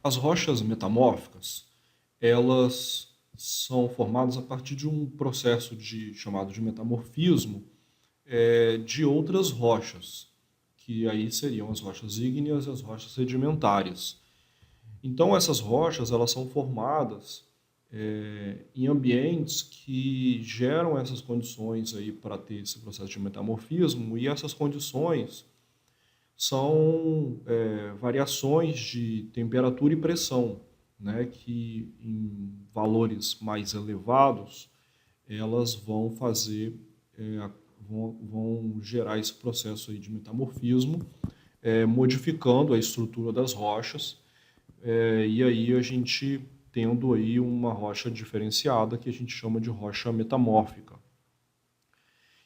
As rochas metamórficas, elas são formadas a partir de um processo chamado de metamorfismo de outras rochas, que aí seriam as rochas ígneas e as rochas sedimentares. Então essas rochas elas são formadas em ambientes que geram essas condições aí para ter esse processo de metamorfismo, e essas condições são variações de temperatura e pressão, né, que em valores mais elevados elas vão fazer, vão gerar esse processo aí de metamorfismo, modificando a estrutura das rochas, e aí a gente tendo aí uma rocha diferenciada que a gente chama de rocha metamórfica.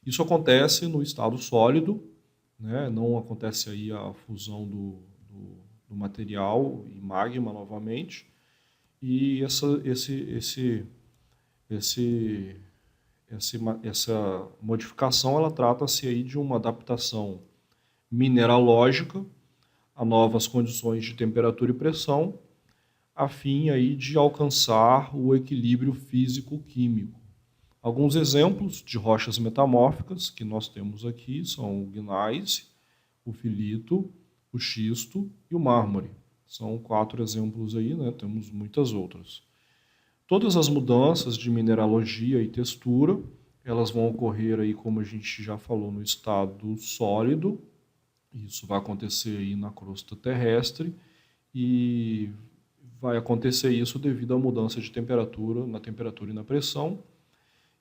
Isso acontece no estado sólido, né? Não acontece aí a fusão do material em magma novamente, e essa modificação ela trata-se aí de uma adaptação mineralógica a novas condições de temperatura e pressão, a fim aí de alcançar o equilíbrio físico-químico. Alguns exemplos de rochas metamórficas que nós temos aqui são o gneiss, o filito, o xisto e o mármore. São 4 exemplos aí, né? Temos muitas outras. Todas as mudanças de mineralogia e textura, elas vão ocorrer aí, como a gente já falou, no estado sólido. Isso vai acontecer aí na crosta terrestre e vai acontecer isso devido à mudança de temperatura, na temperatura e na pressão.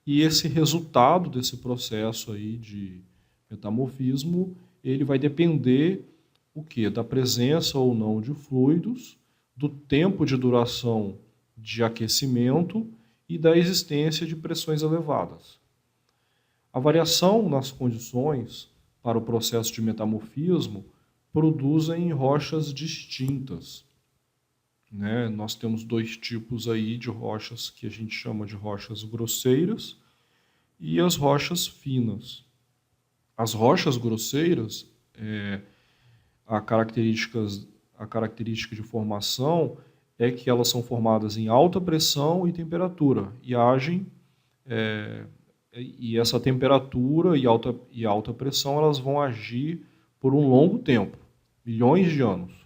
E esse resultado desse processo aí de metamorfismo, ele vai depender o quê? Da presença ou não de fluidos, do tempo de duração de aquecimento e da existência de pressões elevadas. A variação nas condições para o processo de metamorfismo produzem rochas distintas, né? Nós temos 2 tipos aí de rochas que a gente chama de rochas grosseiras e as rochas finas. As rochas grosseiras, a característica de formação é que elas são formadas em alta pressão e temperatura e agem, e essa temperatura e alta pressão elas vão agir por um longo tempo, milhões de anos.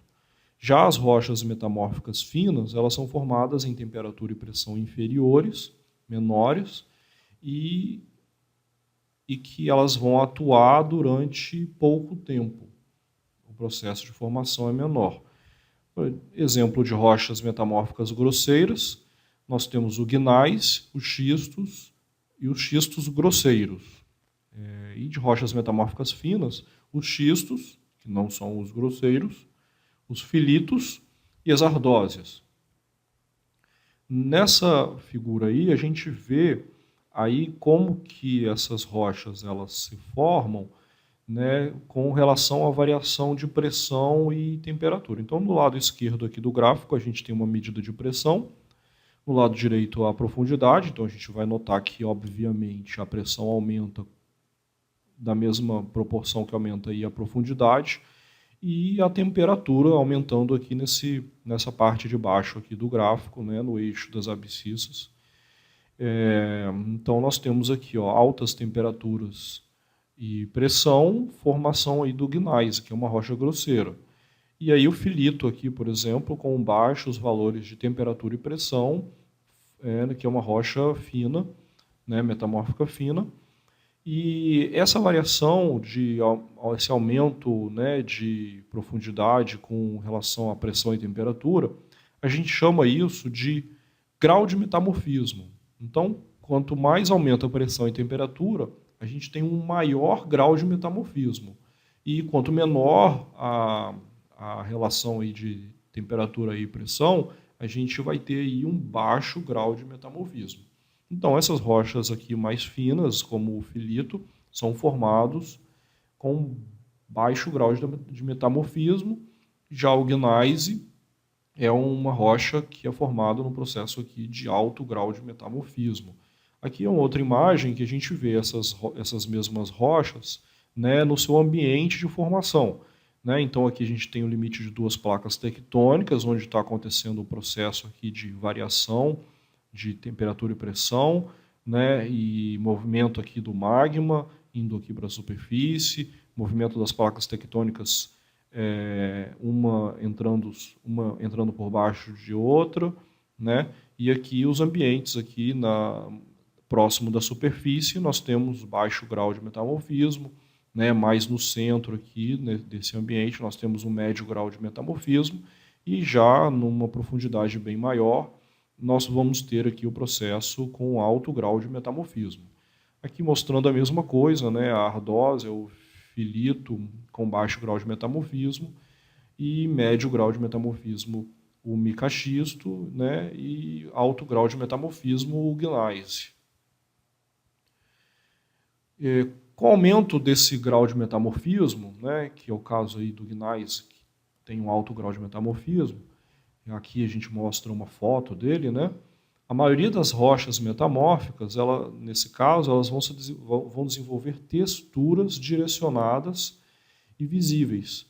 Já as rochas metamórficas finas, elas são formadas em temperatura e pressão inferiores, menores, e que elas vão atuar durante pouco tempo. O processo de formação é menor. Exemplo de rochas metamórficas grosseiras, nós temos o gneiss, os xistos e os xistos grosseiros. E de rochas metamórficas finas, os xistos, que não são os grosseiros, os filitos e as ardósias. Nessa figura aí, a gente vê aí como que essas rochas elas se formam, né, com relação à variação de pressão e temperatura. Então, no lado esquerdo aqui do gráfico, a gente tem uma medida de pressão, no lado direito a profundidade, então a gente vai notar que, obviamente, a pressão aumenta da mesma proporção que aumenta aí a profundidade, e a temperatura aumentando aqui nessa parte de baixo aqui do gráfico, né, no eixo das abscissas. Então nós temos aqui altas temperaturas e pressão, formação aí do gneiss, que é uma rocha grosseira. E aí o filito aqui, por exemplo, com baixos valores de temperatura e pressão, que é uma rocha fina, né, metamórfica fina. E essa variação, esse aumento, né, de profundidade com relação à pressão e temperatura, a gente chama isso de grau de metamorfismo. Então, quanto mais aumenta a pressão e temperatura, a gente tem um maior grau de metamorfismo. E quanto menor a relação aí de temperatura e pressão, a gente vai ter aí um baixo grau de metamorfismo. Então, essas rochas aqui mais finas, como o filito, são formados com baixo grau de metamorfismo. Já o gneiss é uma rocha que é formada no processo aqui de alto grau de metamorfismo. Aqui é uma outra imagem que a gente vê essas mesmas rochas, né, no seu ambiente de formação. né? Então aqui a gente tem o limite de duas placas tectônicas, onde está acontecendo o processo aqui de variação de temperatura e pressão, né? E movimento aqui do magma indo aqui para a superfície, movimento das placas tectônicas, uma entrando por baixo de outra, né? E aqui os ambientes aqui próximo da superfície nós temos baixo grau de metamorfismo, né? Mais no centro aqui, né, desse ambiente nós temos um médio grau de metamorfismo, e já numa profundidade bem maior nós vamos ter aqui o processo com alto grau de metamorfismo. Aqui mostrando a mesma coisa, né? A ardósia, o filito com baixo grau de metamorfismo, e médio grau de metamorfismo o micaxisto, né? E alto grau de metamorfismo o gneiss. Com o aumento desse grau de metamorfismo, né, que é o caso aí do gneiss, que tem um alto grau de metamorfismo, aqui a gente mostra uma foto dele, né? A maioria das rochas metamórficas, nesse caso, elas vão desenvolver texturas direcionadas e visíveis,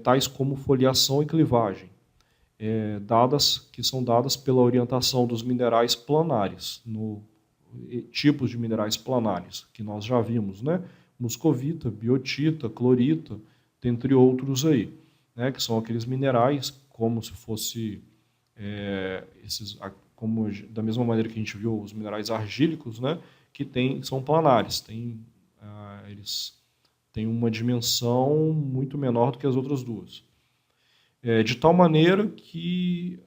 tais como foliação e clivagem, que são dadas pela orientação dos minerais planares, tipos de minerais planares, que nós já vimos, né? Muscovita, biotita, clorita, dentre outros aí, né? Que são aqueles minerais como se fosse da mesma maneira que a gente viu os minerais argílicos, né? Que são planares, eles têm uma dimensão muito menor do que as outras duas, de tal maneira que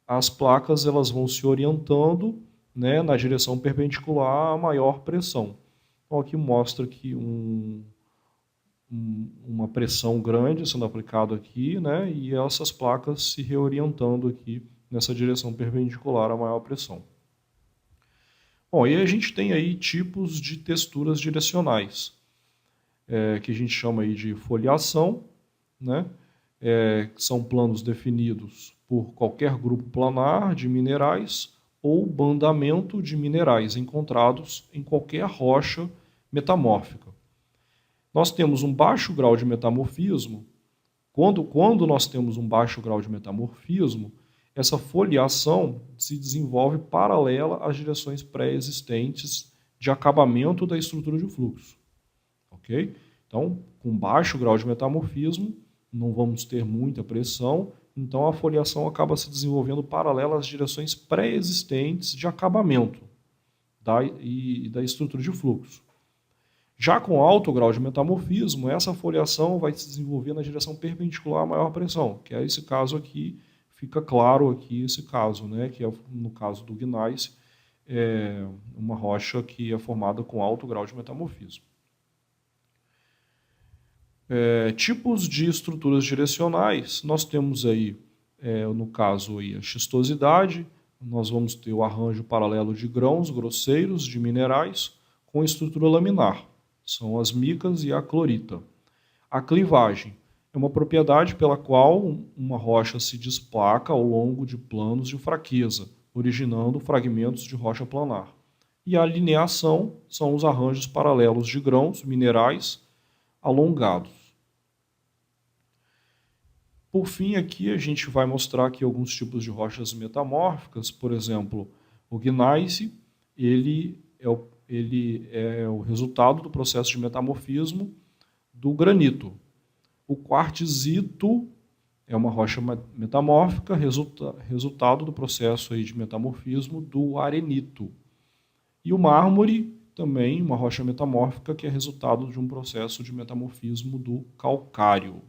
as placas elas vão se orientando, né, na direção perpendicular à maior pressão. Então, aqui mostra que uma pressão grande sendo aplicada aqui, né, e essas placas se reorientando aqui nessa direção perpendicular à maior pressão. Bom, e a gente tem aí tipos de texturas direcionais, que a gente chama aí de foliação, né, que são planos definidos por qualquer grupo planar de minerais ou bandamento de minerais encontrados em qualquer rocha metamórfica. Nós temos um baixo grau de metamorfismo. Quando nós temos um baixo grau de metamorfismo, essa foliação se desenvolve paralela às direções pré-existentes de acabamento da estrutura de fluxo. Ok? Então, com baixo grau de metamorfismo, não vamos ter muita pressão, então a foliação acaba se desenvolvendo paralela às direções pré-existentes de acabamento da estrutura de fluxo. Já com alto grau de metamorfismo, essa foliação vai se desenvolver na direção perpendicular à maior pressão, que é esse caso aqui, fica claro aqui esse caso, né, que é no caso do gneiss, uma rocha que é formada com alto grau de metamorfismo. Tipos de estruturas direcionais, nós temos aí, no caso aí, a xistosidade, nós vamos ter o arranjo paralelo de grãos grosseiros de minerais com estrutura laminar, são as micas e a clorita. A clivagem é uma propriedade pela qual uma rocha se desplaca ao longo de planos de fraqueza, originando fragmentos de rocha planar. E a lineação são os arranjos paralelos de grãos minerais alongados. Por fim, aqui a gente vai mostrar aqui alguns tipos de rochas metamórficas. Por exemplo, o gneiss, ele é o resultado do processo de metamorfismo do granito. O quartzito é uma rocha metamórfica, resultado do processo aí de metamorfismo do arenito. E o mármore, também uma rocha metamórfica, que é resultado de um processo de metamorfismo do calcário.